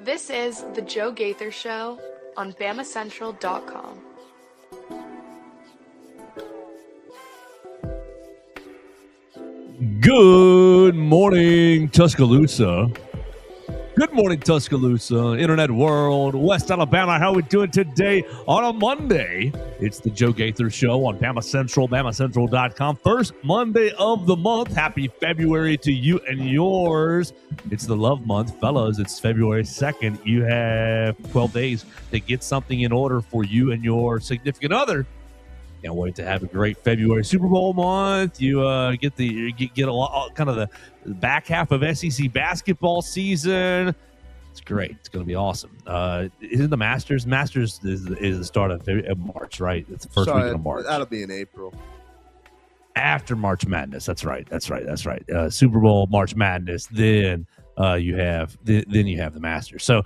This is The Joe Gaither Show on BamaCentral.com. Good morning, Tuscaloosa. Good morning, Tuscaloosa, Internet world, West Alabama. How are we doing today on a Monday? It's the Joe Gaither Show on Bama Central, BamaCentral.com. First Monday of the month. Happy February to you and yours. It's the love month. Fellas, it's February 2nd. You have 12 days to get something in order for you and your significant other. Can't wait to have a great February Super Bowl month. You get a lot, kind of the back half of SEC basketball season. It's great. It's going to be awesome. Isn't the Masters? Masters is the start of March, right? It's the first weekend of March. That'll be in April. After March Madness. That's right. Super Bowl, March Madness. Then you have the Masters. So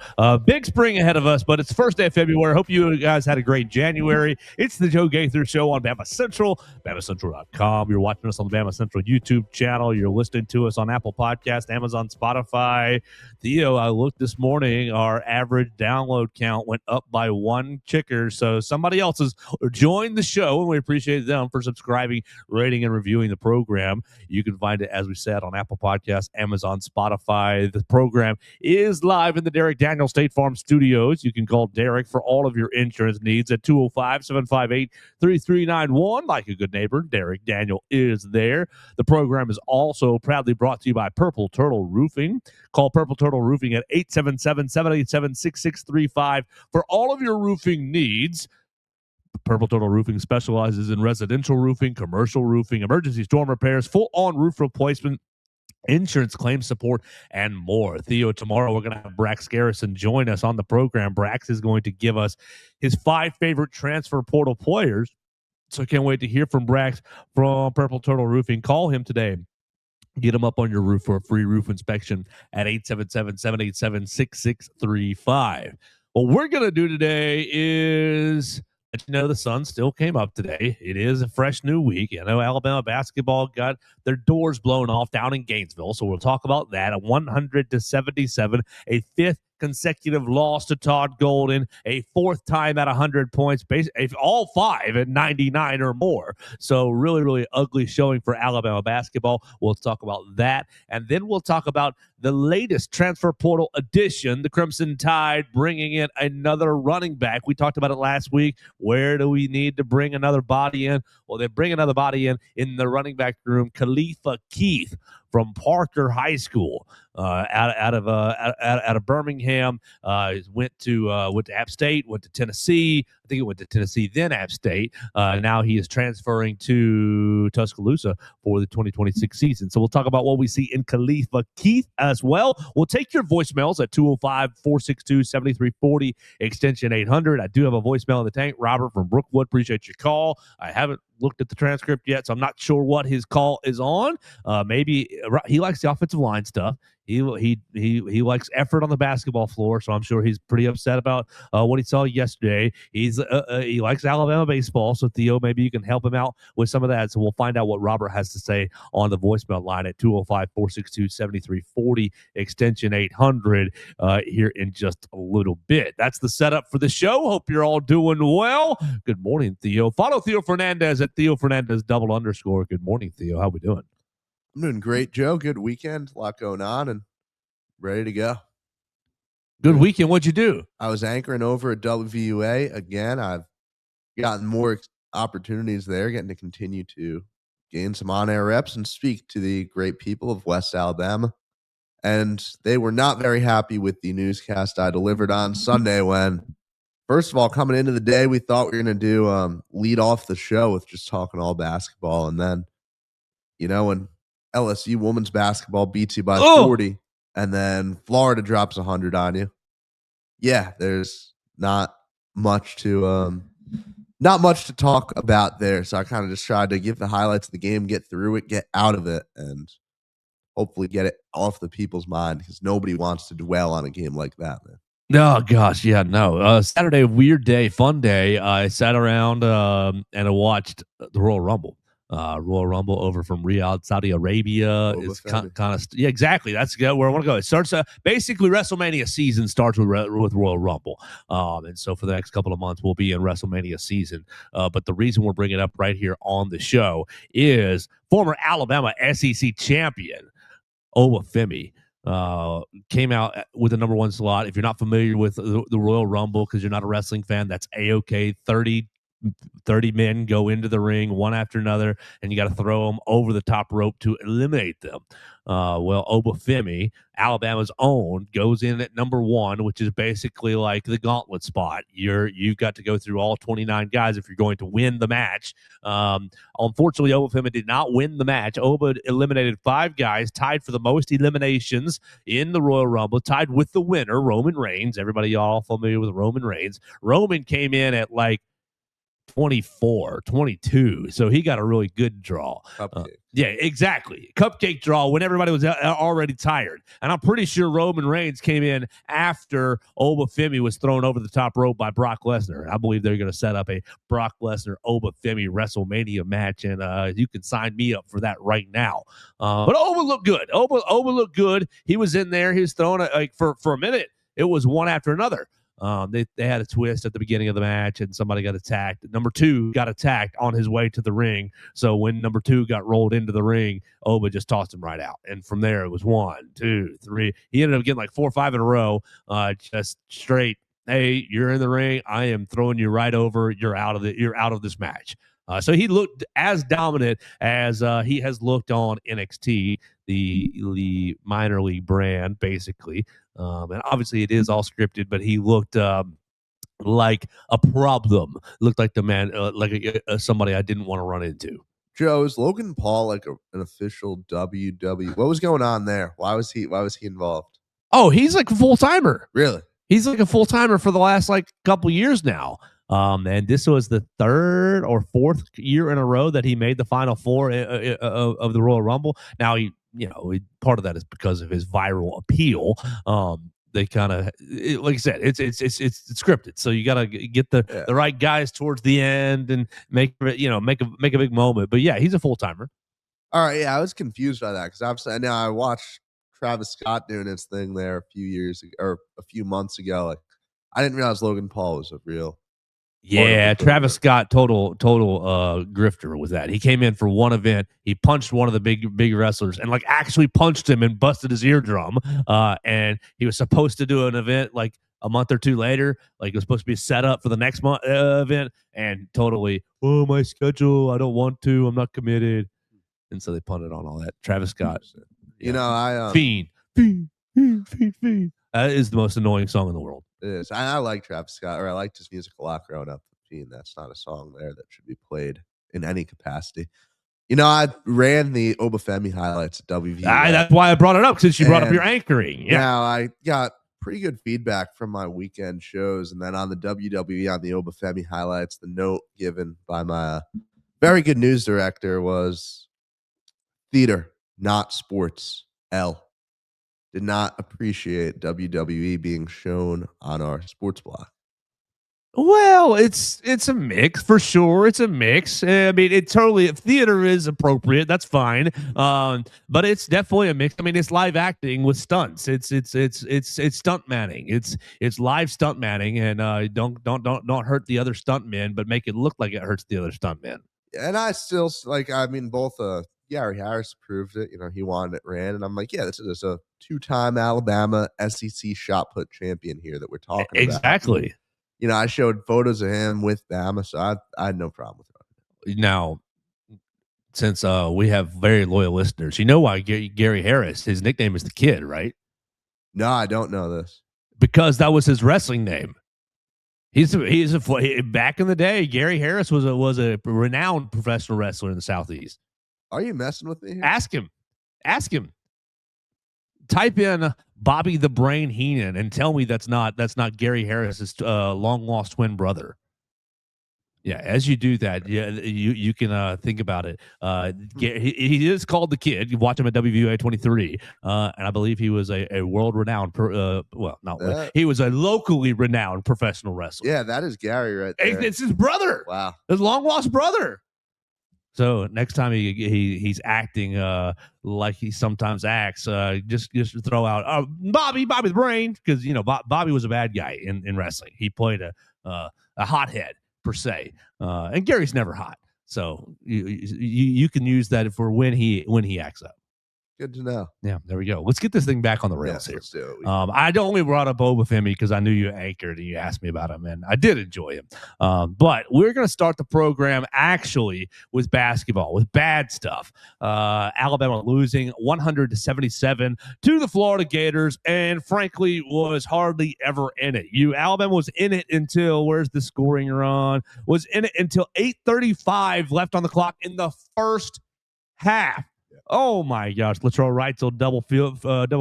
big spring ahead of us, but it's the first day of February. Hope you guys had a great January. It's the Joe Gaither Show on Bama Central, BamaCentral.com. You're watching us on the Bama Central YouTube channel. You're listening to us on Apple Podcast, Amazon, Spotify. Theo, I looked this morning. Our average download count went up by one kicker. So somebody else has joined the show, and we appreciate them for subscribing, rating, and reviewing the program. You can find it, as we said, on Apple Podcasts, Amazon, Spotify. The program is live in the Derek Daniel State Farm Studios. You can call Derek for all of your insurance needs at 205-758-3391. Like a good neighbor, Derek Daniel is there. The program is also proudly brought to you by Purple Turtle Roofing. Call Purple Turtle Roofing at 877-787-6635 for all of your roofing needs. Purple Turtle Roofing specializes in residential roofing, commercial roofing, emergency storm repairs, full-on roof replacement, insurance claim support, and more. Theo, tomorrow we're going to have Brax Garrison join us on the program. Brax is going to give us his 5 favorite transfer portal players. So I can't wait to hear from Brax from Purple Turtle Roofing. Call him today. Get him up on your roof for a free roof inspection at 877-787-6635. What we're going to do today is, the sun still came up today. It is a fresh new week. I know Alabama basketball got their doors blown off down in Gainesville, so we'll talk about that. A 100-77, a 5th consecutive loss to Todd Golden, a 4th time at 100 points, all 5 at 99 or more. So really, really ugly showing for Alabama basketball. We'll talk about that, and then we'll talk about the latest transfer portal addition, the Crimson Tide bringing in another running back. We talked about it last week. Where do we need to bring another body in? Well, they bring another body in the running back room, Khalifa Keith from Parker High School, out of Birmingham. Went to App State, went to Tennessee. I think it went to Tennessee, then App State. Now he is transferring to Tuscaloosa for the 2026 season. So we'll talk about what we see in Khalifa Keith as well. We'll take your voicemails at 205-462-7340, extension 800. I do have a voicemail in the tank. Robert from Brookwood, appreciate your call. I haven't looked at the transcript yet, so I'm not sure what his call is on. Maybe he likes the offensive line stuff. He likes effort on the basketball floor, so I'm sure he's pretty upset about what he saw yesterday. He likes Alabama baseball, so Theo, maybe you can help him out with some of that. So we'll find out what Robert has to say on the voicemail line at 205-462-7340, extension 800 here in just a little bit. That's the setup for the show. Hope you're all doing well. Good morning, Theo. Follow Theo Fernandez at Theo Fernandez _. Good morning, Theo. How we doing? I'm doing great, Joe. Good weekend. A lot going on and ready to go. Good weekend. What'd you do? I was anchoring over at WVUA. Again, I've gotten more opportunities there, getting to continue to gain some on-air reps and speak to the great people of West Alabama. And they were not very happy with the newscast I delivered on Sunday when, first of all, coming into the day, we thought we were going to do lead off the show with just talking all basketball. And then, when LSU women's basketball beats you by 40, and then Florida drops 100 on you. Yeah, there's not much to talk about there. So I kind of just tried to give the highlights of the game, get through it, get out of it, and hopefully get it off the people's mind because nobody wants to dwell on a game like that, man. Oh, gosh, yeah, no. Saturday, weird day, fun day. I sat around and I watched the Royal Rumble. Royal Rumble over from Riyadh, Saudi Arabia. It's kind of yeah, exactly. That's where I want to go. It starts basically WrestleMania season starts with Royal Rumble, and so for the next couple of months we'll be in WrestleMania season. But the reason we're bringing it up right here on the show is former Alabama SEC champion Obafemi came out with the number one slot. If you're not familiar with the Royal Rumble because you're not a wrestling fan, that's A-OK. 30 men go into the ring one after another, and you got to throw them over the top rope to eliminate them. Well, Obafemi, Alabama's own, goes in at number one, which is basically like the gauntlet spot. You've got to go through all 29 guys if you're going to win the match. Unfortunately, Obafemi did not win the match. Oba eliminated 5 guys, tied for the most eliminations in the Royal Rumble, tied with the winner, Roman Reigns. Everybody all familiar with Roman Reigns. Roman came in at like 24, 22. So he got a really good draw. Yeah, exactly. Cupcake draw when everybody was already tired. And I'm pretty sure Roman Reigns came in after Obafemi was thrown over the top rope by Brock Lesnar. I believe they're going to set up a Brock Lesnar Obafemi WrestleMania match, and you can sign me up for that right now. But Oba looked good. Oba looked good. He was in there. He was throwing like for a minute. It was one after another. They had a twist at the beginning of the match, and somebody got attacked. Number 2 got attacked on his way to the ring. So when number 2 got rolled into the ring, Oba just tossed him right out. And from there, it was 1, 2, 3. He ended up getting like 4 or 5 in a row, just straight. Hey, you're in the ring. I am throwing you right over. You're out of this match. So he looked as dominant as he has looked on NXT, the minor league brand, basically. And obviously it is all scripted, but he looked like a problem. Looked like the man, like somebody I didn't want to run into. Joe, is Logan Paul like an official WWE? What was going on there? Why was he involved? Oh, he's like a full timer. Really? He's like a full timer for the last like couple years now. And this was the 3rd or 4th year in a row that he made the Final Four of the Royal Rumble. Now part of that is because of his viral appeal. They kind of, like I said, it's scripted, so you got to get the right guys towards the end and make a big moment. But yeah, he's a full timer. All right, yeah, I was confused by that because obviously now I watched Travis Scott doing his thing there a few months ago. Like, I didn't realize Logan Paul was a real. Yeah, Travis Scott, total grifter with that. He came in for one event. He punched one of the big wrestlers and like actually punched him and busted his eardrum. And he was supposed to do an event like a month or 2 later. Like it was supposed to be set up for the next month event, and totally, oh, my schedule, I don't want to. I'm not committed. And so they punted on all that. Travis Scott. Fiend. That is the most annoying song in the world. It is. I like Travis Scott, or I liked his music a lot growing up. That's not a song there that should be played in any capacity. I ran the Obafemi highlights at WVU. That's why I brought it up, since you brought up your anchoring. Yeah. Now, I got pretty good feedback from my weekend shows, and then on the WWE, on the Obafemi highlights, the note given by my very good news director was theater, not sports. L. Did not appreciate WWE being shown on our sports block. Well, it's a mix for sure. It's a mix. I mean, if theater is appropriate, that's fine. But it's definitely a mix. I mean, it's live acting with stunts. It's stunt manning. It's live stunt manning, and don't hurt the other stunt men, but make it look like it hurts the other stunt men. And I still both Gary Harris proved it. He wanted it ran, and I'm like, yeah, this is a 2-time Alabama SEC shot put champion here that we're talking about. Exactly. I showed photos of him with Bama, so I had no problem with it. Now, since we have very loyal listeners, you know why Gary Harris, his nickname is the Kid, right? No, I don't know this. Because that was his wrestling name. Back in the day, Gary Harris was a renowned professional wrestler in the Southeast. Are you messing with me here? Ask him. Type in Bobby the Brain Heenan and tell me that's not Gary Harris's long lost twin brother. Yeah, as you do that, you can think about it. He is called the Kid. You watch him at WVUA 23, and I believe he was a world renowned. He was a locally renowned professional wrestler. Yeah, that is Gary right there. It's his brother. Wow, his long lost brother. So next time he's acting like he sometimes acts, just throw out Bobby the Brain, because Bobby was a bad guy in wrestling. He played a hothead per se, and Gary's never hot. So you can use that for when he acts up. Good to know. Yeah, there we go. Let's get this thing back on the rails here. Let's do it. I only brought up Obafemi because I knew you anchored and you asked me about him, and I did enjoy him. But we're going to start the program actually with basketball, with bad stuff. Alabama losing 100-77 to the Florida Gators, and frankly was hardly ever in it. Alabama was in it until, where's the scoring run? Was in it until 8:35 left on the clock in the first half. Oh my gosh! Latrell Wrightsell double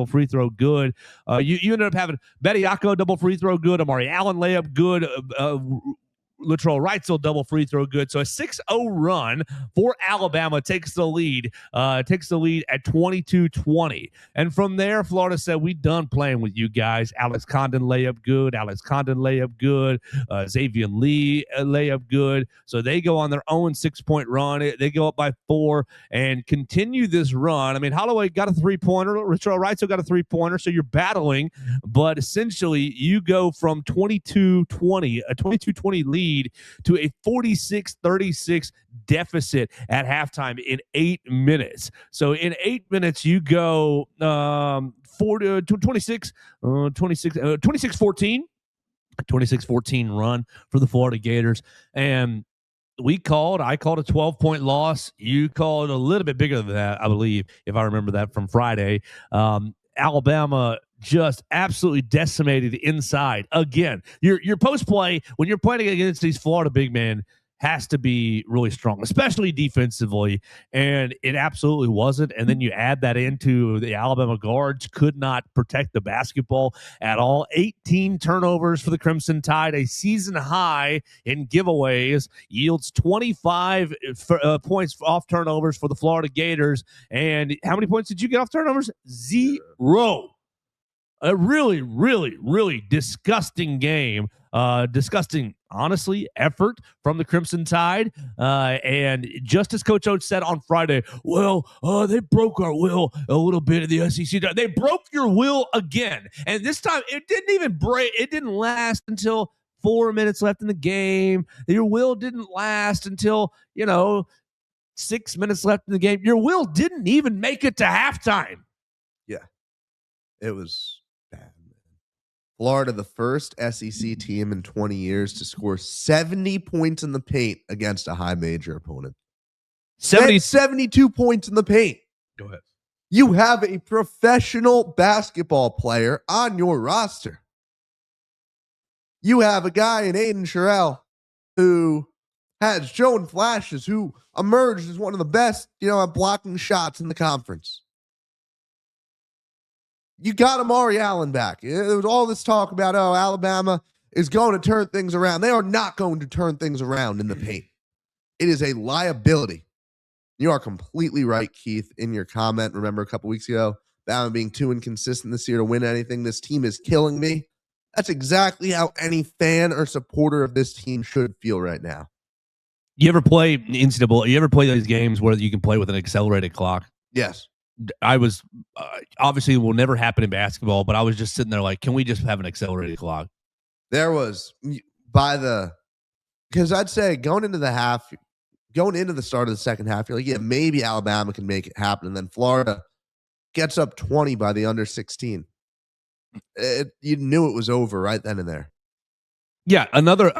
free throw good. You ended up having Bediako double free throw good. Amari Allen layup good. Latrell Wrightsell double free throw good. So a 6-0 run for Alabama takes the lead at 22-20. And from there, Florida said, we done playing with you guys. Alex Condon layup good. Xavier Lee layup good. So they go on their own 6-point run. They go up by 4 and continue this run. I mean, Holloway got a 3-pointer. Latrell Wrightsell got a 3-pointer. So you're battling, but essentially you go from 22-20, a 22-20 lead to a 46-36 deficit at halftime in 8 minutes. So in 8 minutes, you go 26-14 run for the Florida Gators. And I called a 12-point loss. You called a little bit bigger than that, I believe, if I remember that from Friday. Alabama just absolutely decimated inside. Again, your post play when you're playing against these Florida big men has to be really strong, especially defensively, and it absolutely wasn't. And then you add that into the Alabama guards could not protect the basketball at all. 18 turnovers for the Crimson Tide, a season high in giveaways, yields 25 points off turnovers for the Florida Gators. And how many points did you get off turnovers? 0. A really, really, really disgusting game. Disgusting, honestly, effort from the Crimson Tide. And just as Coach Oates said on Friday, they broke our will a little bit in the SEC. They broke your will again. And this time, it didn't even break. It didn't last until 4 minutes left in the game. Your will didn't last until, 6 minutes left in the game. Your will didn't even make it to halftime. Yeah, it was bad. Florida, the first SEC team in 20 years to score 70 points in the paint against a high major opponent. 72 points in the paint. Go ahead. You have a professional basketball player on your roster. You have a guy in Aiden Sherrill who has shown flashes, who emerged as one of the best, at blocking shots in the conference. You got Amari Allen back. There was all this talk about, Alabama is going to turn things around. They are not going to turn things around in the paint. It is a liability. You are completely right, Keith, in your comment. Remember a couple weeks ago, Alabama being too inconsistent this year to win anything. This team is killing me. That's exactly how any fan or supporter of this team should feel right now. You ever play NCAA? You ever play those games where you can play with an accelerated clock? Yes. I was obviously it will never happen in basketball, but I was just sitting there like, can we just have an accelerated clock? There was because I'd say going into the start of the second half, you're like, yeah, maybe Alabama can make it happen. And then Florida gets up 20 by the under 16. You knew it was over right then and there. Yeah, another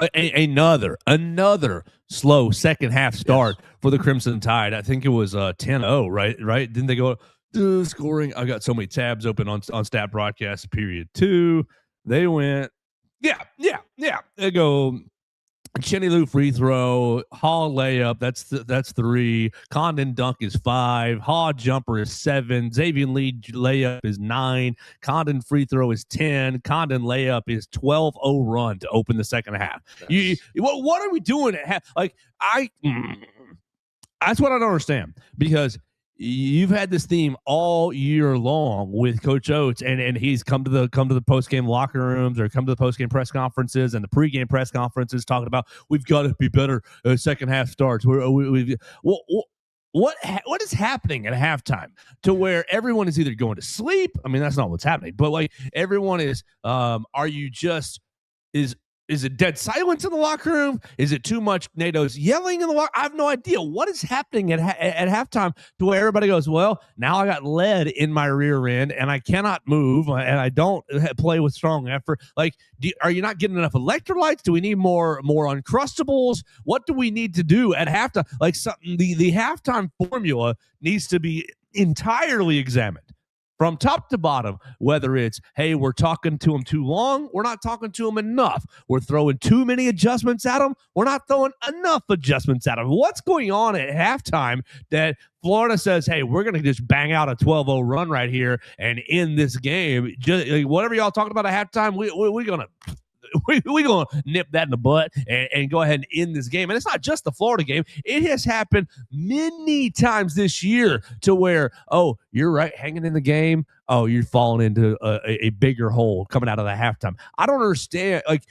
slow second half start for the Crimson Tide. I think it was 10-0, right? Didn't they go scoring? I got so many tabs open on stat broadcast period 2. They went, They go Cheney Lou free throw, Hall layup, that's 3. Condon dunk is 5. Haw jumper is 7. Xavier Lee layup is 9. Condon free throw is 10. Condon layup is 12-0 run to open the second half. Yes. What are we doing at half? That's what I don't understand, because you've had this theme all year long with Coach Oats, and he's come to the post game locker rooms or come to the post game press conferences and the pregame press conferences talking about we've got to be better. Second half starts. What is happening at halftime to where everyone is either going to sleep? I mean, that's not what's happening, but like everyone is. Are you just is it dead silence in the locker room? Is it too much Nate Oats yelling in the locker? I have no idea what is happening at halftime to where everybody goes, well, now I got lead in my rear end and I cannot move and I don't play with strong effort. Like, are you not getting enough electrolytes? Do we need more Uncrustables? What do we need to do at halftime? Like the halftime formula needs to be entirely examined. From top to bottom, whether it's, hey, we're talking to him too long, we're not talking to him enough, we're throwing too many adjustments at him, we're not throwing enough adjustments at him. What's going on at halftime that Florida says, hey, we're going to just bang out a 12-0 run right here and end this game? Just, like, whatever y'all talking about at halftime, we're going to we're going to nip that in the butt and go ahead and end this game. And it's not just the Florida game. It has happened many times this year to where, oh, you're right, hanging in the game. Oh, you're falling into a bigger hole coming out of the halftime. I don't understand. Like,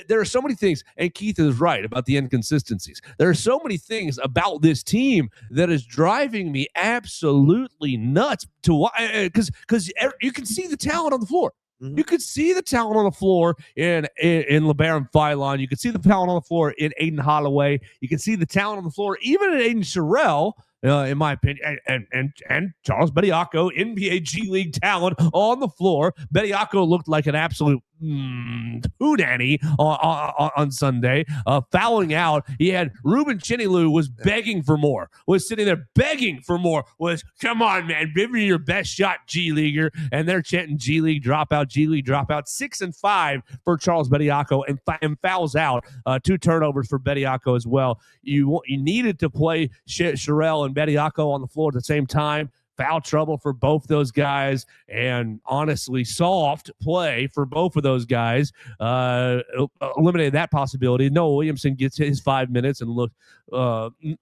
there are so many things, and Keith is right about the inconsistencies. There are so many things about this team that is driving me absolutely nuts to why, because you can see the talent on the floor. You could see the talent on the floor in LeBaron Philon. You could see the talent on the floor in Aiden Holloway. You can see the talent on the floor even in Aiden Sherrill, in my opinion, and Charles Bediako, NBA G League talent on the floor. Bediako looked like an absolute hoodanny on Sunday, fouling out. He had Ruben Chinilu was begging for more, was sitting there begging for more, was, come on, man, give me your best shot, G Leaguer. And they're chanting G League dropout, G League dropout. 6-5 for Charles Bediako, and fouls out. 2 turnovers for Bediako as well. You needed to play Sherrill and Bediako on the floor at the same time. Foul trouble for both those guys, and honestly, soft play for both of those guys eliminated that possibility. Noah Williamson gets his 5 minutes and looked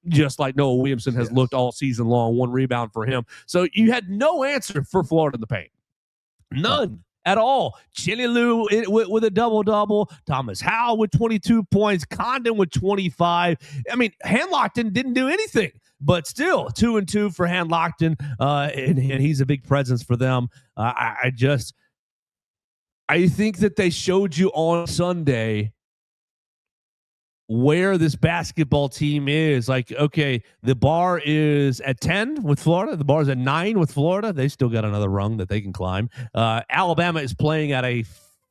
just like Noah Williamson has looked all season long. 1 rebound for him. So you had no answer for Florida in the paint. None. At all. Chinilu with a double-double. Thomas Howell with 22 points. Condon with 25. I mean, Handlockton didn't do anything, but still 2-2 for Handlockton, and he's a big presence for them. I think that they showed you on Sunday where this basketball team is. Like, okay, the bar is at 10 with Florida. The bar is at 9 with Florida. They still got another rung that they can climb. Alabama is playing at a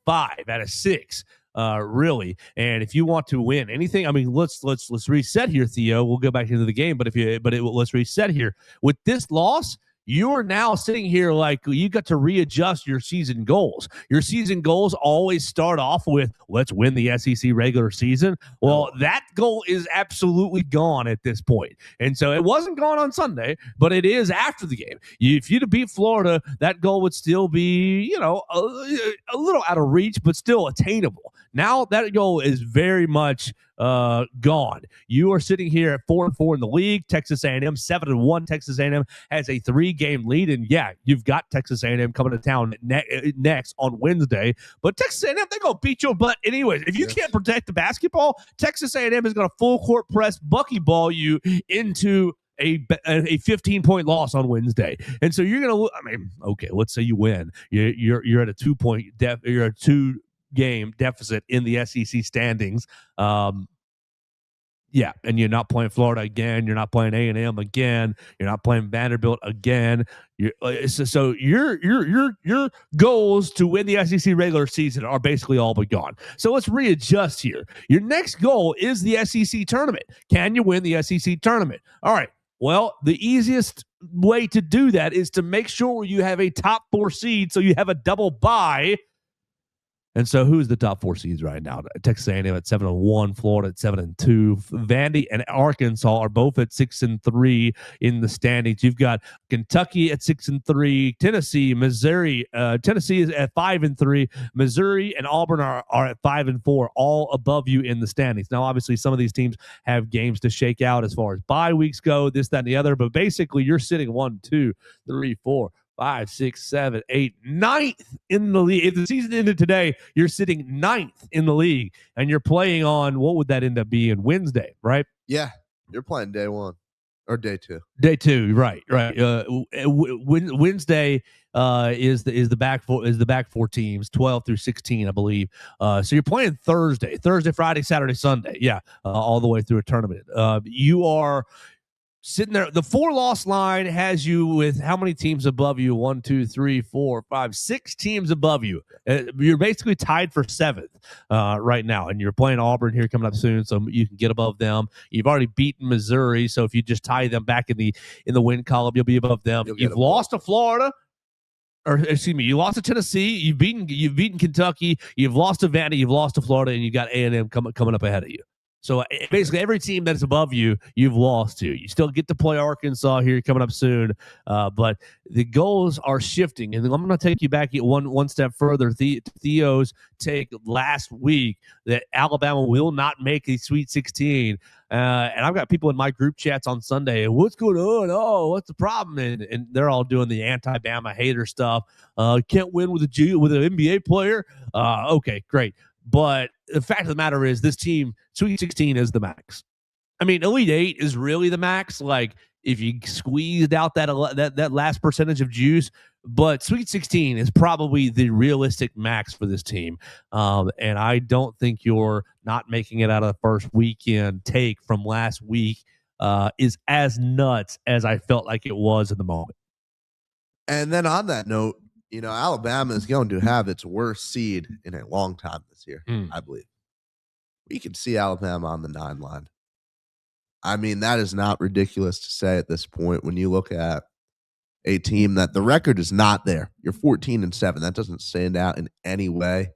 5, at a 6, really. And if you want to win anything, I mean, let's reset here, Theo. We'll go back into the game, let's reset here. With this loss, you're now sitting here like you got to readjust your season goals. Your season goals always start off with, let's win the SEC regular season. Well, that goal is absolutely gone at this point. And so it wasn't gone on Sunday, but it is after the game. If you'd have beat Florida, that goal would still be, a little out of reach, but still attainable. Now that goal is very much gone. You are sitting here at 4-4 in the league. Texas A&M 7-1. Texas A&M has a 3-game lead, and yeah, you've got Texas A&M coming to town next on Wednesday. But Texas A&M, they're gonna beat your butt anyways. If you can't protect the basketball, Texas A&M is gonna full court press buckyball you into a 15-point loss on Wednesday. And so you're gonna, okay, let's say you win. You're at a 2-point you're a 2-game deficit in the SEC standings. Yeah, and you're not playing Florida again. You're not playing A&M again. You're not playing Vanderbilt again. So your goals to win the SEC regular season are basically all but gone. So let's readjust here. Your next goal is the SEC tournament. Can you win the SEC tournament? All right. Well, the easiest way to do that is to make sure you have a top 4 seed, so you have a double bye. And so who's the top 4 seeds right now? Texas A&M at 7-1, Florida at 7-2. Vandy and Arkansas are both at 6-3 in the standings. You've got Kentucky at 6-3, Tennessee, Missouri. Tennessee is at 5-3. Missouri and Auburn are at 5-4, all above you in the standings. Now, obviously, some of these teams have games to shake out as far as bye weeks go, this, that, and the other. But basically, you're sitting 1, 2, 3, 4, 5, 6, 7, 8, 9th in the league. If the season ended today, you're sitting 9th in the league, and you're playing on, what would that end up being? Wednesday, right? Yeah, you're playing day 1 or day 2. Day 2, right. Wednesday is the back 4 teams, 12 through 16, I believe. So you're playing Thursday, Friday, Saturday, Sunday. Yeah, all the way through a tournament. You are sitting there. The 4-loss line has you with how many teams above you? 1, 2, 3, 4, 5, 6 teams above you. You're basically tied for 7th right now, and you're playing Auburn here coming up soon, so you can get above them. You've already beaten Missouri, so if you just tie them back in the win column, you'll be above them. You've lost to Florida. Or excuse me, you lost to Tennessee. You've beaten Kentucky. You've lost to Vandy. You've lost to Florida, and you got A&M coming up ahead of you. So basically, every team that's above you, you've lost to. You still get to play Arkansas here coming up soon, but the goals are shifting. And I'm going to take you back one step further. Theo's take last week that Alabama will not make the Sweet 16. And I've got people in my group chats on Sunday. What's going on? Oh, what's the problem? And they're all doing the anti-Bama hater stuff. Can't win with an NBA player. Okay, great. But the fact of the matter is, this team, Sweet 16 is the max. I mean, Elite 8 is really the max. Like, if you squeezed out that last percentage of juice, but Sweet 16 is probably the realistic max for this team. And I don't think you're not making it out of the first weekend take from last week is as nuts as I felt like it was in the moment. And then on that note, Alabama is going to have its worst seed in a long time this year, I believe. We can see Alabama on the 9 line. I mean, that is not ridiculous to say at this point when you look at a team that the record is not there. You're 14-7. That doesn't stand out in any way.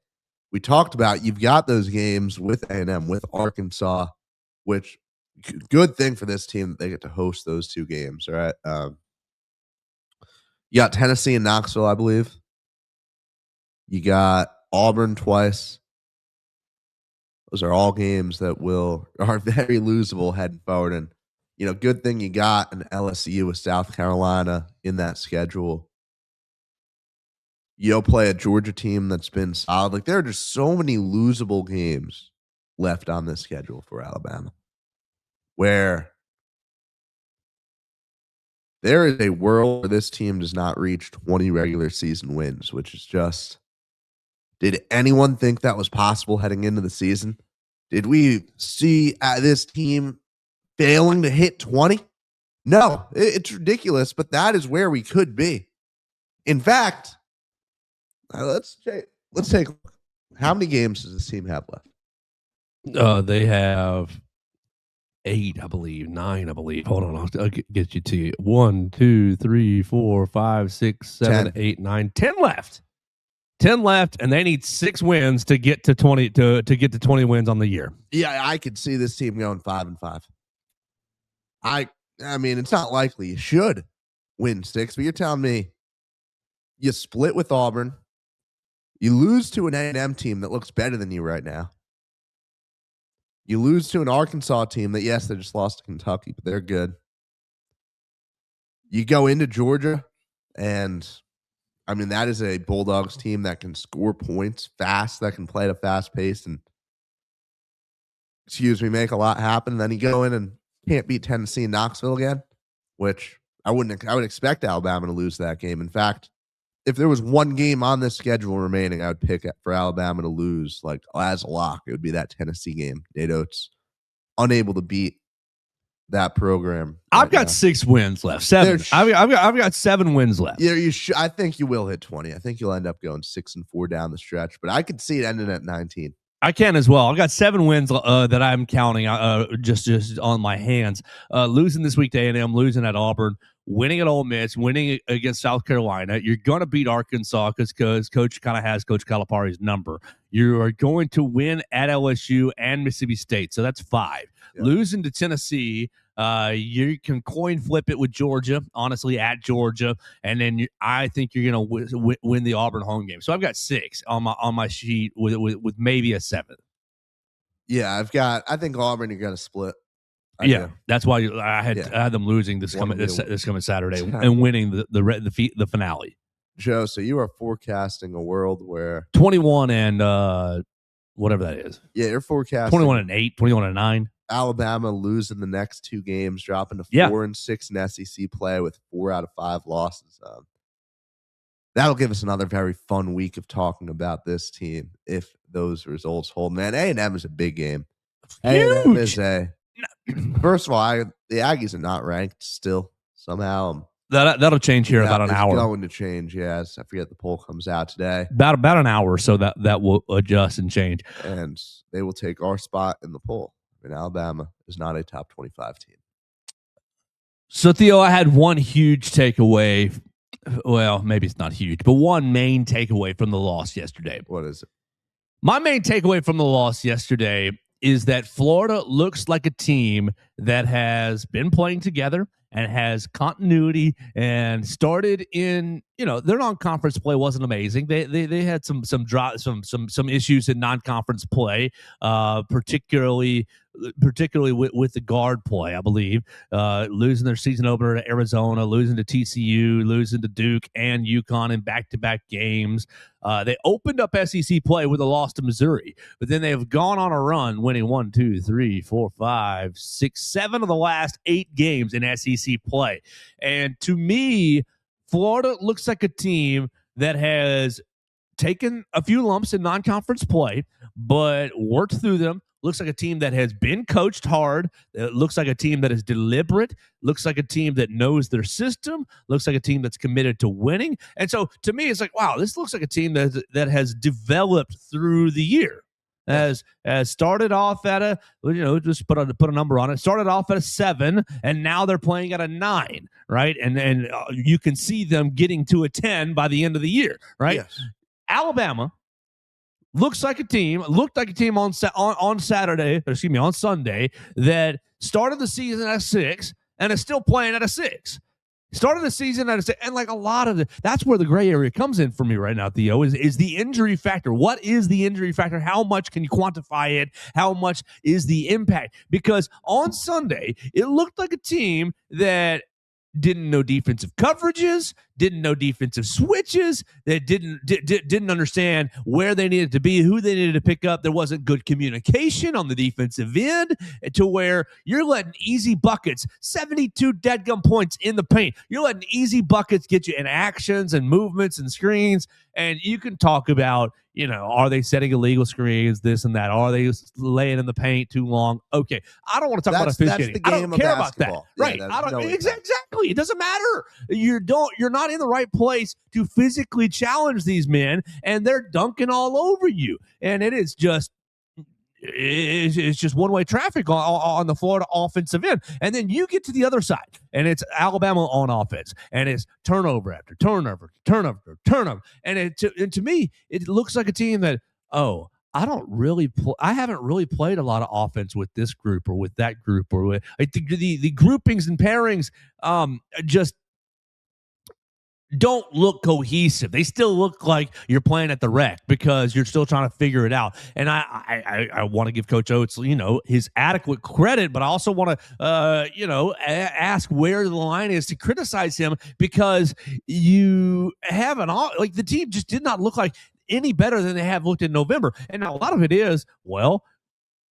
We talked about you've got those games with A&M, with Arkansas, which good thing for this team that they get to host those 2 games, right? You got Tennessee and Knoxville, I believe. You got Auburn twice. Those are all games that are very losable heading forward. And, good thing you got an LSU with South Carolina in that schedule. You'll play a Georgia team that's been solid. Like, there are just so many losable games left on this schedule for Alabama, where there is a world where this team does not reach 20 regular season wins, which is just, did anyone think that was possible heading into the season? Did we see this team failing to hit 20? No, it's ridiculous, but that is where we could be. In fact, let's take a look. How many games does this team have left? They have 8, I believe. 9, I believe. Hold on, I'll get you to 1, 2, 3, 4, 5, 6, 7, 10. 8, 9, 10 left. 10 left, and they need 6 wins to get to 20 to get to 20 wins on the year. Yeah, I could see this team going 5-5. I mean, it's not likely. You should win 6, but you're telling me you split with Auburn, you lose to an A&M team that looks better than you right now. You lose to an Arkansas team that, yes, they just lost to Kentucky, but they're good. You go into Georgia, and I mean, that is a Bulldogs team that can score points fast, that can play at a fast pace and, make a lot happen. And then you go in and can't beat Tennessee and Knoxville again, which I would expect Alabama to lose that game. In fact, if there was one game on this schedule remaining, I would pick for Alabama to lose, like, as a lock. It would be that Tennessee game. Nate Oats unable to beat that program. I've got 6 wins left. 7. I've got 7 wins left. Yeah, I think you will hit 20. I think you'll end up going 6-4 down the stretch, but I could see it ending at 19. I can as well. I've got 7 wins that I'm counting just on my hands. Losing this week to A&M, losing at Auburn, winning at Ole Miss, winning against South Carolina. You're going to beat Arkansas because Coach kind of has Coach Calipari's number. You are going to win at LSU and Mississippi State. So that's 5. Yeah. Losing to Tennessee, you can coin flip it with Georgia, honestly, at Georgia. And then I think you're going to win the Auburn home game. So I've got 6 on my sheet with maybe a 7th. Yeah, I think Auburn, you're going to split. That's why I had them losing this coming Saturday and winning the finale. Joe, so you are forecasting a world where 21 and whatever that is. Yeah, you're forecasting 21-8, 21-9. Alabama losing the next 2 games, dropping to 4-6 in SEC play with 4 out of 5 losses. That'll give us another very fun week of talking about this team if those results hold. Man, A&M is a big game. A&M is first of all, the Aggies are not ranked still somehow. That'll change here about an hour. It's going to change, yes. I forget the poll comes out today. About an hour, so that will adjust and change. And they will take our spot in the poll. And Alabama is not a top 25 team. So, Theo, I had one huge takeaway. Well, maybe it's not huge, but one main takeaway from the loss yesterday. What is it? My main takeaway from the loss yesterday is that Florida looks like a team that has been playing together and has continuity and started in, their non-conference play wasn't amazing. They had some issues in non-conference play, particularly with the guard play, I believe, losing their season opener to Arizona, losing to TCU, losing to Duke and UConn in back-to-back games. They opened up SEC play with a loss to Missouri, but then they have gone on a run, winning 1, 2, 3, 4, 5, 6, 7 of the last 8 games in SEC play. And to me, Florida looks like a team that has taken a few lumps in non-conference play, but worked through them. Looks like a team that has been coached hard. It looks like a team that is deliberate. Looks like a team that knows their system. Looks like a team that's committed to winning. And so to me, it's like, wow, this looks like a team that has developed through the year. As started off at a, just put a number on it. Started off at a 7, and now they're playing at a 9, right? And you can see them getting to a 10 by the end of the year, right? Yes. Alabama looked like a team on Saturday, on Sunday, that started the season at a 6 and is still playing at a 6. Started the season at a 6, and like a lot of that's where the gray area comes in for me right now, Theo, is the injury factor. What is the injury factor? How much can you quantify it? How much is the impact? Because on Sunday, it looked like a team that didn't know defensive coverages, didn't know defensive switches, that didn't understand where they needed to be, who they needed to pick up. There wasn't good communication on the defensive end to where you're letting easy buckets, 72 deadgum points in the paint. You're letting easy buckets get you in actions and movements and screens. And you can talk about, are they setting illegal screens, this and that? Are they laying in the paint too long? Okay. I don't want to talk about officiating. I don't care about that. Right. Exactly. It doesn't matter. You're not in the right place to physically challenge these men, and they're dunking all over you. And it's just one-way traffic on the Florida offensive end. And then you get to the other side, and it's Alabama on offense, and it's turnover after turnover, turnover, turnover. And to me, it looks like a team that, I haven't really played a lot of offense with this group or with that group, or with the groupings and pairings just don't look cohesive. They still look like you're playing at the rec because you're still trying to figure it out. And I want to give Coach Oats, his adequate credit, but I also want to, ask where the line is to criticize him, because you haven't the team just did not look like any better than they have looked in November. And now a lot of it is,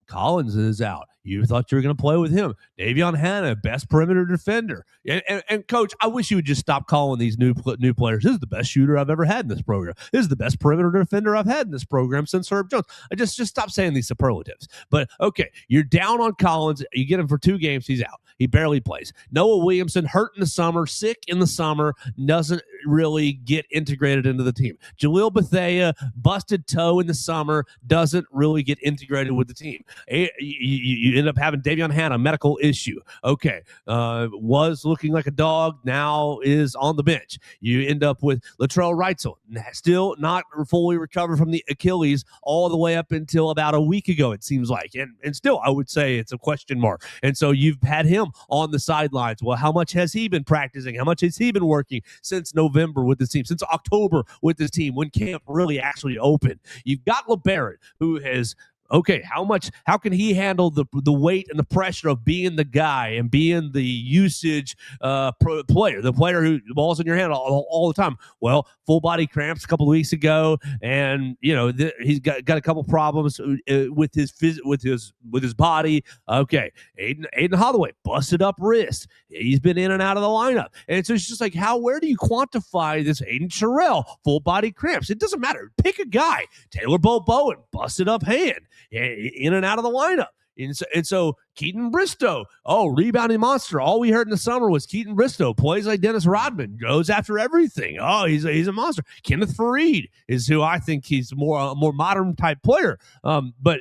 Collins is out. You thought you were going to play with him. Davion Hannah, best perimeter defender. And Coach, I wish you would just stop calling these new players. This is the best shooter I've ever had in this program. This is the best perimeter defender I've had in this program since Herb Jones. I just stop saying these superlatives. But, okay, you're down on Collins. You get him for 2 games. He's out. He barely plays. Noah Williamson, hurt in the summer, sick in the summer, doesn't really get integrated into the team. Jaleel Bethea, busted toe in the summer, doesn't really get integrated with the team. You You end up having Davion Hannah, medical issue. Okay. Was looking like a dog, now is on the bench. You end up with Latrell Reitzel, still not fully recovered from the Achilles all the way up until about a week ago, it seems like. And still, I would say it's a question mark. And so you've had him on the sidelines. Well, how much has he been practicing? How much has he been working since November with this team, since October with this team, when camp really actually opened? You've got LeBarrett, who has how can he handle the weight and the pressure of being the guy and being the usage player, the player who the ball's in your hand all the time? Well, full body cramps a couple of weeks ago, and he's got a couple problems with his body. Okay, Aiden Holloway, busted up wrist. He's been in and out of the lineup, and so it's just like, where do you quantify this? Aiden Terrell, full body cramps. It doesn't matter. Pick a guy. Taylor Bowen, busted up hand, in and out of the lineup. And so Keaton Bristow, rebounding monster. All we heard in the summer was Keaton Bristow plays like Dennis Rodman, goes after everything. Oh, he's a monster. Kenneth Faried is who I think he's a more modern type player. But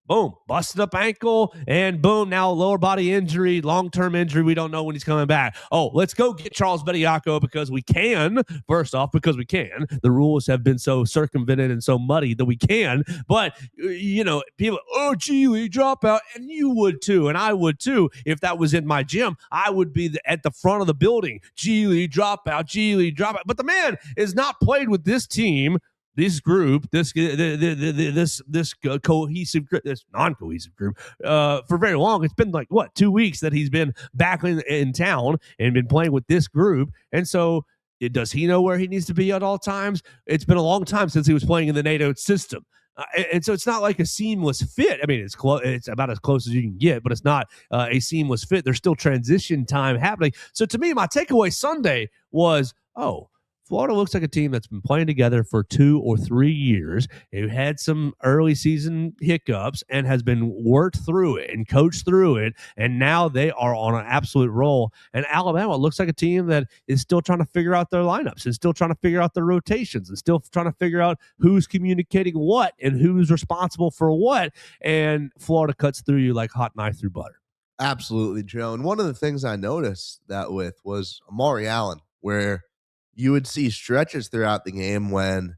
boom, busted up ankle, and boom, now lower body injury, long-term injury. We don't know when he's coming back. Oh, let's go get Charles Bediako because we can. First off, because we can. The rules have been so circumvented and so muddy that we can. But, people, G League dropout, and you would too, and I would too. If that was in my gym, I would be at the front of the building. G League dropout, G League dropout. But the man has not played with this team, this group, this cohesive group, this non-cohesive group, for very long. It's been 2 weeks that he's been back in town and been playing with this group. And so does he know where he needs to be at all times? It's been a long time since he was playing in the Nate Oats system. And so it's not like a seamless fit. I mean, it's about as close as you can get, but it's not a seamless fit. There's still transition time happening. So to me, my takeaway Sunday was, Florida looks like a team that's been playing together for 2 or 3 years. It had some early season hiccups and has been worked through it and coached through it, and now they are on an absolute roll. And Alabama looks like a team that is still trying to figure out their lineups and still trying to figure out their rotations and still trying to figure out who's communicating what and who's responsible for what, and Florida cuts through you like hot knife through butter. Absolutely, Joe. And one of the things I noticed that with was Amari Allen, where you would see stretches throughout the game when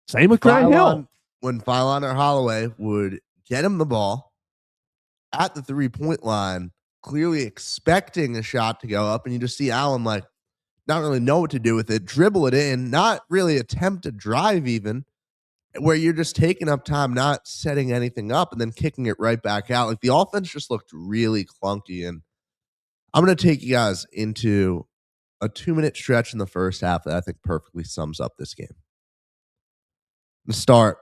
same with Grant Hill, when Philon or Holloway would get him the ball at the 3-point line, clearly expecting a shot to go up, and you just see Allen not really know what to do with it, dribble it in, not really attempt to drive even, where you're just taking up time, not setting anything up, and then kicking it right back out. The offense just looked really clunky, and I'm going to take you guys into a 2-minute stretch in the first half that I think perfectly sums up this game. To start,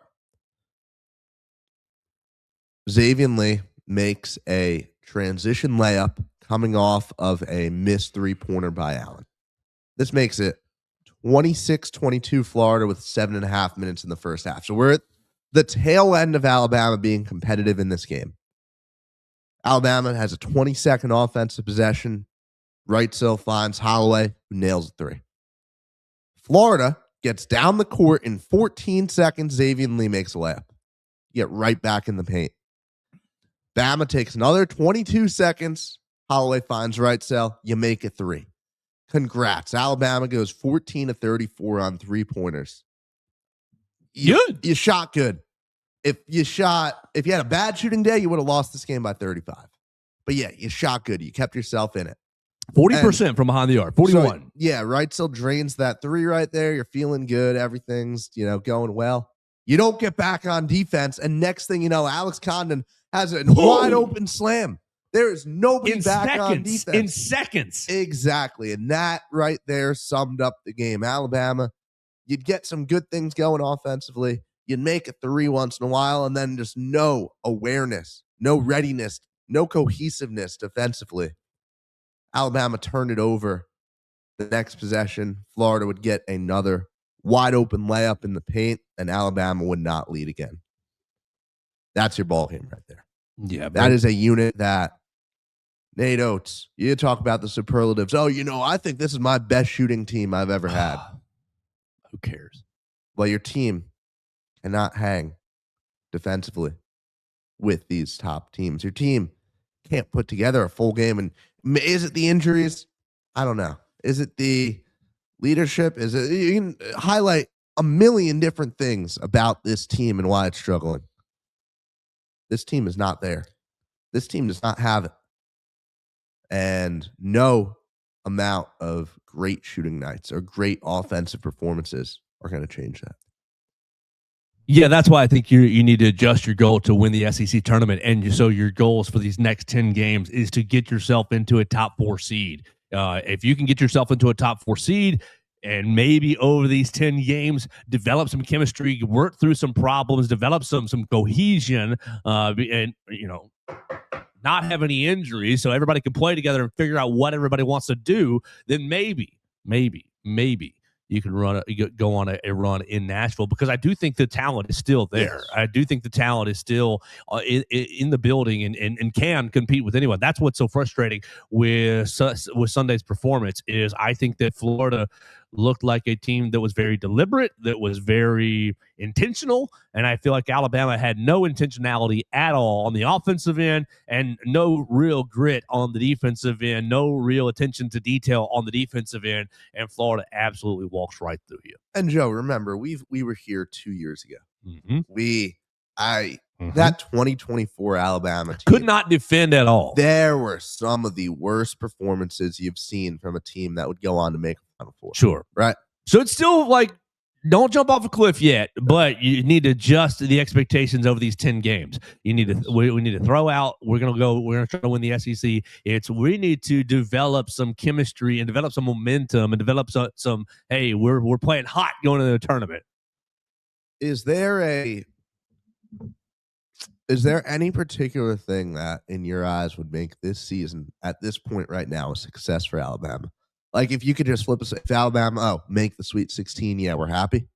Xavier Lee makes a transition layup coming off of a missed 3-pointer by Allen. This makes it 26-22 Florida with 7.5 minutes in the first half. So we're at the tail end of Alabama being competitive in this game. Alabama has a 20-second offensive possession. Reitzel finds Holloway, who nails a 3. Florida gets down the court in 14 seconds. Xavier Lee makes a layup. You get right back in the paint. Bama takes another 22 seconds. Holloway finds Reitzel. You make a 3. Congrats. Alabama goes 14 of 34 on 3-pointers. You shot good. If you had a bad shooting day, you would have lost this game by 35. But yeah, you shot good. You kept yourself in it. 40% from behind the arc. 41. So, Reitzel drains that 3 right there. You're feeling good. Everything's, going well. You don't get back on defense, and next thing you know, Alex Condon has a wide open slam. There is nobody back on defense. In seconds. Exactly. And that right there summed up the game. Alabama, you'd get some good things going offensively. You'd make a 3 once in a while, and then just no awareness, no readiness, no cohesiveness defensively. Alabama turned it over. The next possession, Florida would get another wide open layup in the paint, and Alabama would not lead again. That's your ball game right there. Yeah, that is a unit that Nate Oats, you talk about the superlatives. I think this is my best shooting team I've ever had. Who cares? Well, your team cannot hang defensively. with these top teams. Your team can't put together a full game. And is it the injuries? I don't know. Is it the leadership? Is it, you can highlight a million different things about this team and why it's struggling. This team is not there. This team does not have it. And no amount of great shooting nights or great offensive performances are going to change that. Yeah, that's why I think you need to adjust your goal to win the SEC tournament. And so your goals for these next 10 games is to get yourself into a top 4 seed. If you can get yourself into a top 4 seed and maybe over these 10 games, develop some chemistry, work through some problems, develop some cohesion, and, not have any injuries so everybody can play together and figure out what everybody wants to do, then maybe you can go on a run in Nashville, because I do think the talent is still there. Yes. I do think the talent is still in the building and can compete with anyone. That's what's so frustrating with Sunday's performance is I think that Florida looked like a team that was very deliberate, that was very intentional, and I feel like Alabama had no intentionality at all on the offensive end and no real grit on the defensive end, no real attention to detail on the defensive end, and Florida absolutely walks right through you. And Joe, remember, we were here 2 years ago. Mm-hmm. That 2024 Alabama team could not defend at all. There were some of the worst performances you've seen from a team that would go on to make a Final Four. Sure. Right. So it's still like, don't jump off a cliff yet, but you need to adjust the expectations over these 10 games. We need to throw out, we're going to try to win the SEC. We need to develop some chemistry and develop some momentum and develop some hey, we're playing hot going into the tournament. Is there any particular thing that in your eyes would make this season at this point right now a success for Alabama? Like if you could just flip us, if Alabama, make the Sweet 16, yeah, we're happy.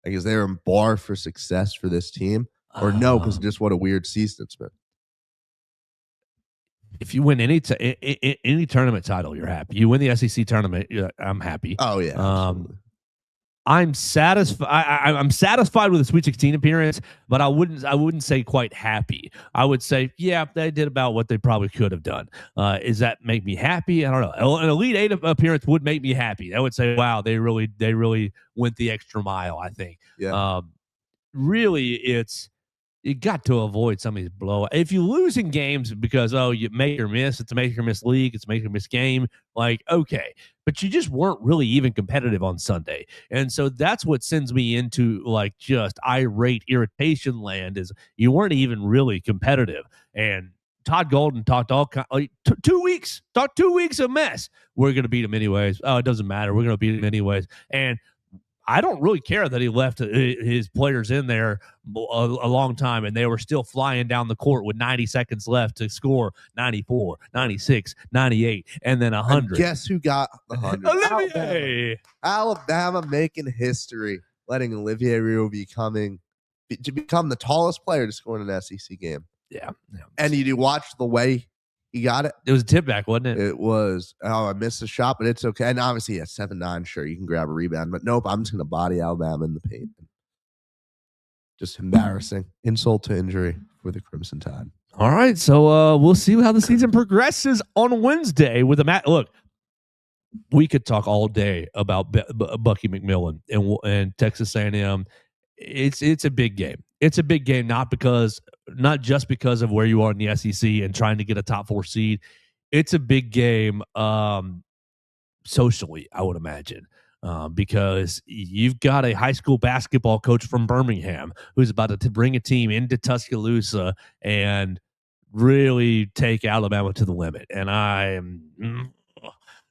Like, is there a bar for success for this team? Or no, because just what a weird season it's been. If you win any tournament title, you're happy. You win the SEC tournament, I'm happy. Oh yeah, absolutely. I'm satisfied. I'm satisfied with the Sweet 16 appearance, but I wouldn't say quite happy. I would say, yeah, they did about what they probably could have done. Does that make me happy? I don't know. An Elite Eight appearance would make me happy. I would say, wow, they really went the extra mile. I think. Yeah. Really, you got to avoid some of these blowouts. If you lose in games because, you make or miss, it's a make or miss league, it's a make or miss game, like, okay. But you just weren't really even competitive on Sunday. And so that's what sends me into, like, just irate irritation land is you weren't even really competitive. And Todd Golden talked all kind, like 2 weeks, talked 2 weeks of mess. We're going to beat him anyways. Oh, it doesn't matter. We're going to beat him anyways. And I don't really care that he left his players in there a long time and they were still flying down the court with 90 seconds left to score 94, 96, 98, and then 100. And guess who got the 100? Olivier. Alabama making history, letting Olivier Rue become the tallest player to score in an SEC game. Yeah. And you watch the way he got it. It was a tip back, wasn't it? It was. I missed the shot, but it's okay. And obviously, 7-9, sure, you can grab a rebound. But nope, I'm just going to body Alabama in the paint. Just embarrassing. Insult to injury for the Crimson Tide. All right, so we'll see how the season progresses on Wednesday with the match. Look, we could talk all day about Bucky McMillan and Texas A&M. It's a big game. It's a big game, not just because of where you are in the SEC and trying to get a top 4 seed. It's a big game socially, I would imagine, because you've got a high school basketball coach from Birmingham who's about to bring a team into Tuscaloosa and really take Alabama to the limit. And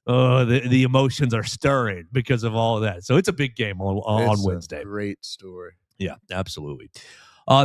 the emotions are stirring because of all of that. So it's a big game on Wednesday. Great story. Yeah, absolutely.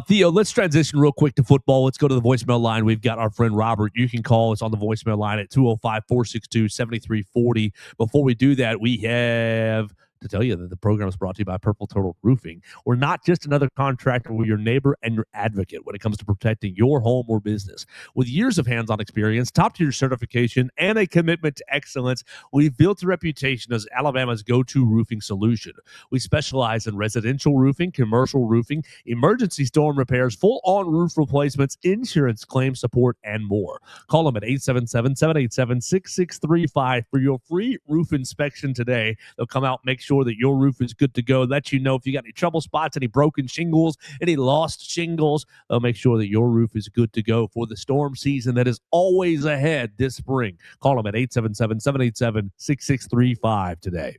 Theo, let's transition real quick to football. Let's go to the voicemail line. We've got our friend Robert. You can call us on the voicemail line at 205-462-7340. Before we do that, we have to tell you that the program is brought to you by Purple Turtle Roofing. We're not just another contractor, we're your neighbor and your advocate when it comes to protecting your home or business. With years of hands-on experience, top-tier certification, and a commitment to excellence, we've built a reputation as Alabama's go-to roofing solution. We specialize in residential roofing, commercial roofing, emergency storm repairs, full-on roof replacements, insurance claim support, and more. Call them at 877-787-6635 for your free roof inspection today. They'll come out, make sure that your roof is good to go, let you know if you got any trouble spots, any broken shingles, any lost shingles. They'll make sure that your roof is good to go for the storm season that is always ahead this spring. Call them at 877-787-6635 today.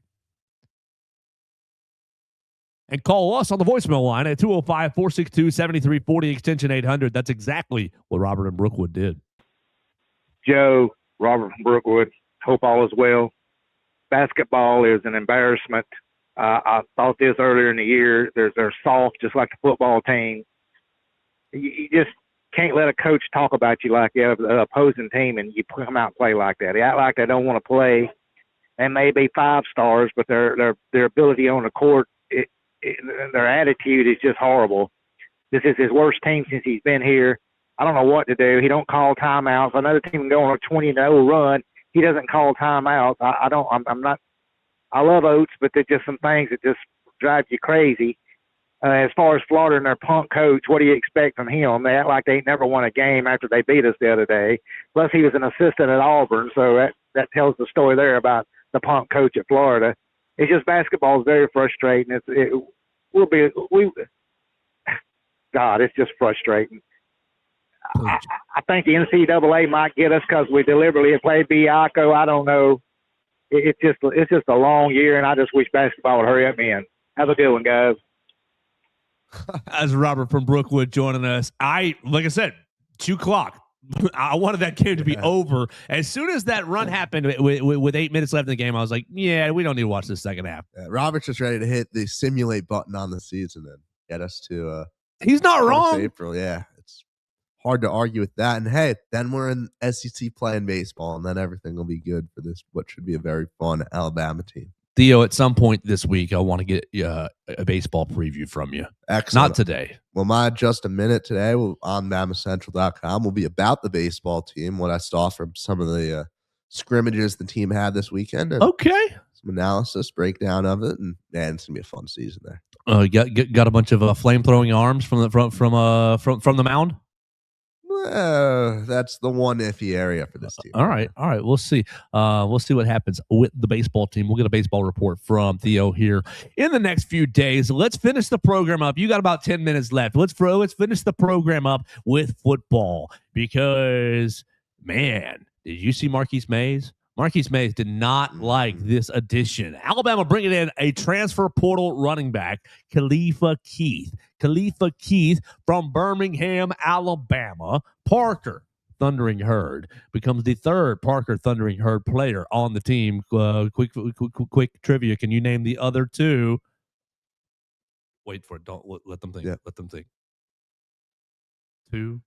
And call us on the voicemail line at 205-462-7340, extension 800. That's exactly what Robert and Brookwood did. Joe, Robert from Brookwood, hope all is well. Basketball is an embarrassment. I thought this earlier in the year. They're soft, just like the football team. You just can't let a coach talk about you like the opposing team, and you come out and play like that. They act like they don't want to play. They may be 5 stars, but their ability on the court, their attitude is just horrible. This is his worst team since he's been here. I don't know what to do. He don't call timeouts. Another team can go on a 20-0 run. He doesn't call timeouts. I love Oats, but there's just some things that just drive you crazy. As far as Florida and their punk coach, what do you expect from him? They act like they ain't never won a game after they beat us the other day. Plus, he was an assistant at Auburn, so that tells the story there about the punk coach at Florida. It's just basketball is very frustrating. It's just frustrating. I think the NCAA might get us because we deliberately played Biaco. I don't know. It's just a long year, and I just wish basketball would hurry up and end. Have a good one, guys. As Robert from Brookwood joining us, like I said, 2 o'clock. I wanted that game to be over. As soon as that run happened with 8 minutes left in the game, I was like, yeah, we don't need to watch the second half. Robert's just ready to hit the simulate button on the season and get us to he's not wrong. April. Yeah, it's hard to argue with that. And hey, then we're in SEC playing baseball, and then everything will be good for this, what should be a very fun Alabama team. Theo, at some point this week, I want to get a baseball preview from you. Excellent. Not today. Well, my Just a Minute today on BamaCentral.com will be about the baseball team, what I saw from some of the scrimmages the team had this weekend. And okay. Some analysis, breakdown of it, and it's going to be a fun season there. Got a bunch of flame-throwing arms from the mound? That's the one iffy area for this team. All right. We'll see. We'll see what happens with the baseball team. We'll get a baseball report from Theo here in the next few days. Let's finish the program up. You got about 10 minutes left. Let's finish the program up with football because, man, did you see Marquise Mays? Marquise Mays did not like this addition. Alabama bringing in a transfer portal running back, Khalifa Keith. Khalifa Keith from Birmingham, Alabama. Parker Thundering Herd becomes the third Parker Thundering Herd player on the team. Quick trivia. Can you name the other two? Wait for it. Don't let them think. Yeah. Let them think. 2,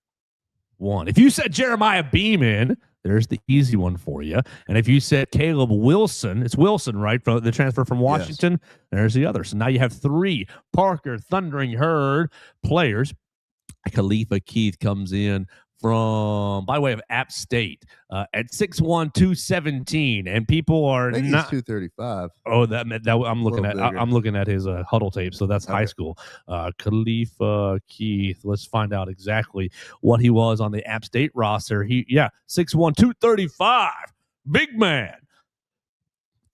1. If you said Jeremiah Beeman, there's the easy one for you. And if you said Caleb Wilson, it's Wilson, right? From the transfer from Washington. Yes. There's the other. So now you have 3 Parker Thundering Herd players. Khalifa Keith comes in by way of App State at 6'1", 217, and people are I think not he's 235. Oh, that I'm looking at his huddle tape, so that's high school. Khalifa Keith. Let's find out exactly what he was on the App State roster. 6'1", 235, big man.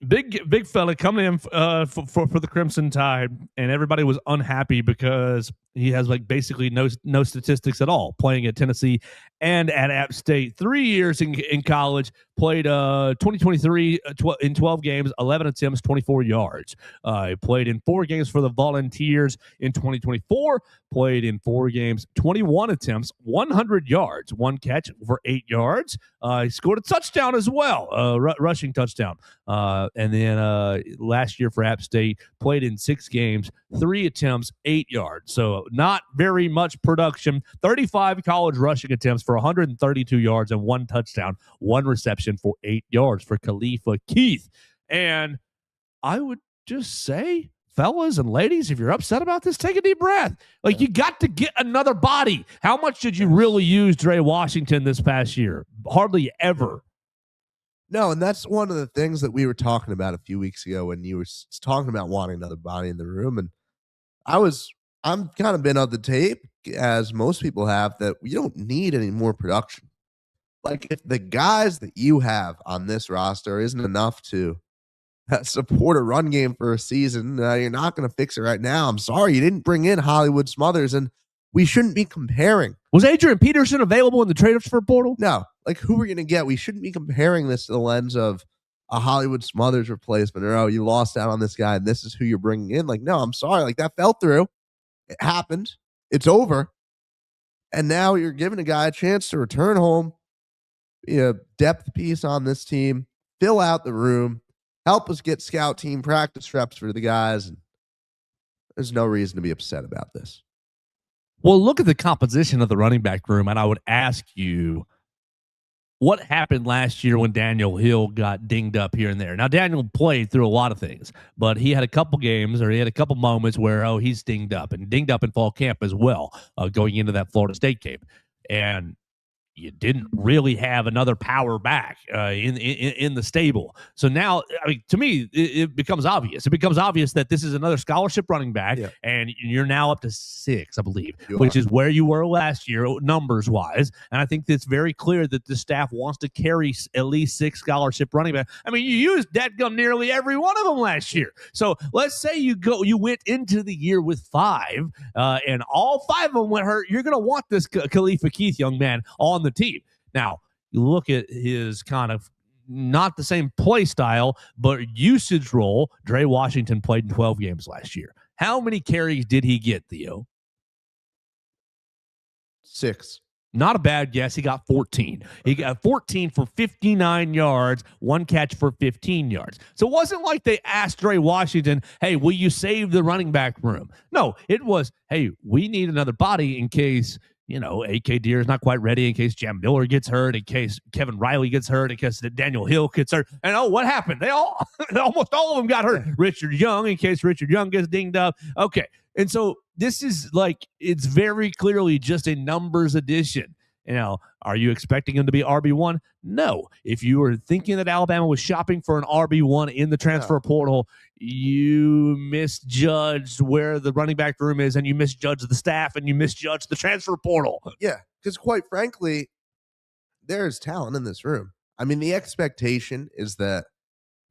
Big fella coming in for the Crimson Tide, and everybody was unhappy because he has basically no statistics at all playing at Tennessee and at App State. 3 years in college, played 2023 in 12 games, 11 attempts, 24 yards. He played in 4 games for the Volunteers in 2024, played in 4 games, 21 attempts, 100 yards, 1 catch for 8 yards. He scored a touchdown as well, rushing touchdown. And then last year for App State, played in 6 games, 3 attempts, 8 yards. So not very much production. 35 college rushing attempts for 132 yards and 1 touchdown, 1 reception for 8 yards for Khalifa Keith. And I would just say, fellas and ladies, if you're upset about this, take a deep breath. Like, you got to get another body. How much did you really use Dre Washington this past year? Hardly ever. No, and that's one of the things that we were talking about a few weeks ago when you were talking about wanting another body in the room. And I'm kind of been on the tape, as most people have, that we don't need any more production. Like, if the guys that you have on this roster isn't enough to support a run game for a season, you're not going to fix it right now. I'm sorry, you didn't bring in Hollywood Smothers, and we shouldn't be comparing. Was Adrian Peterson available in the transfer portal? No. Like, who we're going to get? We shouldn't be comparing this to the lens of a Hollywood Smothers replacement, or, oh, you lost out on this guy and this is who you're bringing in. Like, no, I'm sorry. Like, that fell through. It happened. It's over. And now you're giving a guy a chance to return home, be a depth piece on this team, fill out the room, help us get scout team practice reps for the guys. And there's no reason to be upset about this. Well, look at the composition of the running back room, and I would ask you, what happened last year when Daniel Hill got dinged up here and there? Now, Daniel played through a lot of things, but he had a couple games, or he had a couple moments where, he's dinged up, and dinged up in fall camp as well, going into that Florida State game. And you didn't really have another power back in the stable. So now, I mean, to me, it becomes obvious. It becomes obvious that this is another scholarship running back, and you're now up to 6, I believe, which is where you were last year, numbers-wise. And I think it's very clear that the staff wants to carry at least 6 scholarship running backs. I mean, you used dadgum nearly every one of them last year. So let's say you went into the year with 5, and all 5 of them went hurt. You're going to want this Khalifa Keith young man on the team. Now, you look at his kind of not the same play style, but usage role. Dre Washington played in 12 games last year. How many carries did he get, Theo? 6. Not a bad guess. He got 14. He got 14 for 59 yards, 1 catch for 15 yards. So it wasn't like they asked Dre Washington, hey, will you save the running back room? No, it was, hey, we need another body in case, A.K. Deere is not quite ready, in case Jam Miller gets hurt, in case Kevin Riley gets hurt, in case Daniel Hill gets hurt. And what happened? They almost all of them got hurt. Richard Young, in case Richard Young gets dinged up. Okay. And so this is like, it's very clearly just a numbers addition. Are you expecting him to be RB1? No. If you were thinking that Alabama was shopping for an RB1 in the transfer portal, you misjudged where the running back room is, and you misjudged the staff, and you misjudged the transfer portal. Yeah, because quite frankly, there's talent in this room. I mean, the expectation is that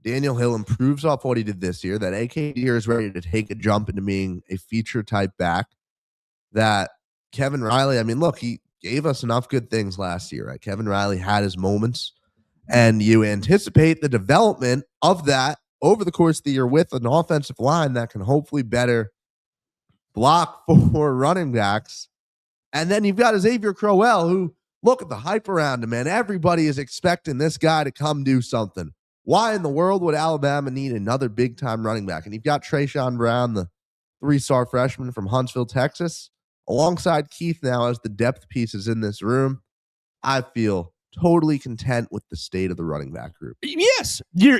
Daniel Hill improves off what he did this year, that A.K. Deere is ready to take a jump into being a feature-type back, that Kevin Riley, I mean, look, he gave us enough good things last year, right? Kevin Riley had his moments, and you anticipate the development of that over the course of the year with an offensive line that can hopefully better block for running backs. And then you've got Xavier Crowell, who, look at the hype around him, man. Everybody is expecting this guy to come do something. Why in the world would Alabama need another big-time running back? And you've got Trayshawn Brown, the 3-star freshman from Huntsville, Texas, alongside Keith now as the depth pieces in this room. I feel totally content with the state of the running back group. Yes, you're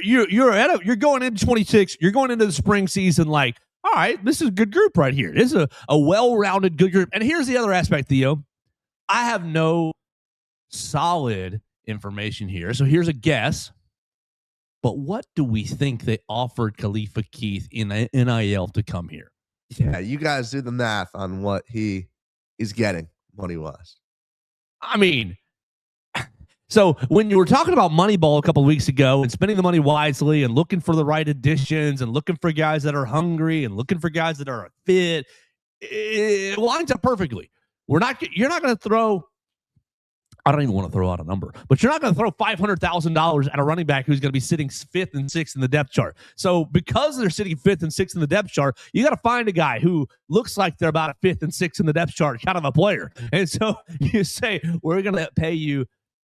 going into 26. You're going into the spring season like, all right, this is a good group right here. This is a well-rounded good group. And here's the other aspect, Theo. I have no solid information here, so here's a guess. But what do we think they offered Khalifa Keith in NIL to come here? Yeah, you guys do the math on what he is getting money-wise. I mean, so when you were talking about Moneyball a couple of weeks ago and spending the money wisely and looking for the right additions and looking for guys that are hungry and looking for guys that are fit, it lines up perfectly. You're not going to throw, I don't even want to throw out a number, but you're not going to throw $500,000 at a running back who's going to be sitting 5th and 6th in the depth chart. So because they're sitting 5th and 6th in the depth chart, you got to find a guy who looks like they're about 5th and 6th in the depth chart, kind of a player. And so you say, we're going to pay you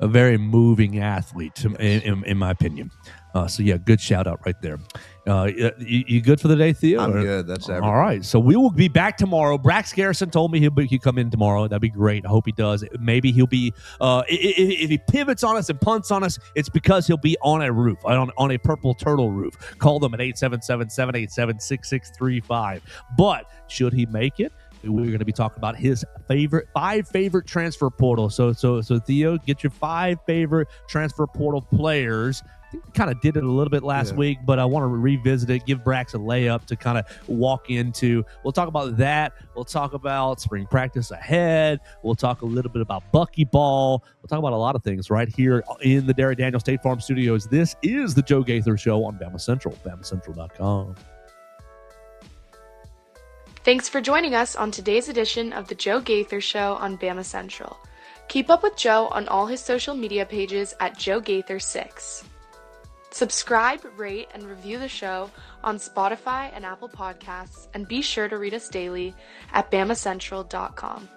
a very moving athlete, in my opinion. So yeah, good shout out right there. You good for the day, Theo? I'm good. That's everything. All right. So we will be back tomorrow. Brax Garrison told me he'll come in tomorrow. That'd be great. I hope he does. Maybe he'll be if he pivots on us and punts on us, it's because he'll be on a roof, on a purple turtle roof. Call them at 877-787-6635. But should he make it, we're going to be talking about his five favorite transfer portal. So Theo, get your 5 favorite transfer portal players. I think we kind of did it a little bit last week, but I want to revisit it, give Brax a layup to kind of walk into. We'll talk about that. We'll talk about spring practice ahead. We'll talk a little bit about buckyball. We'll talk about a lot of things right here in the Derry Daniel State Farm Studios. This is the Joe Gaither Show on Bama Central, BamaCentral.com. Thanks for joining us on today's edition of the Joe Gaither Show on Bama Central. Keep up with Joe on all his social media pages at Joe Gaither6. Subscribe, rate, and review the show on Spotify and Apple Podcasts, and be sure to read us daily at BamaCentral.com.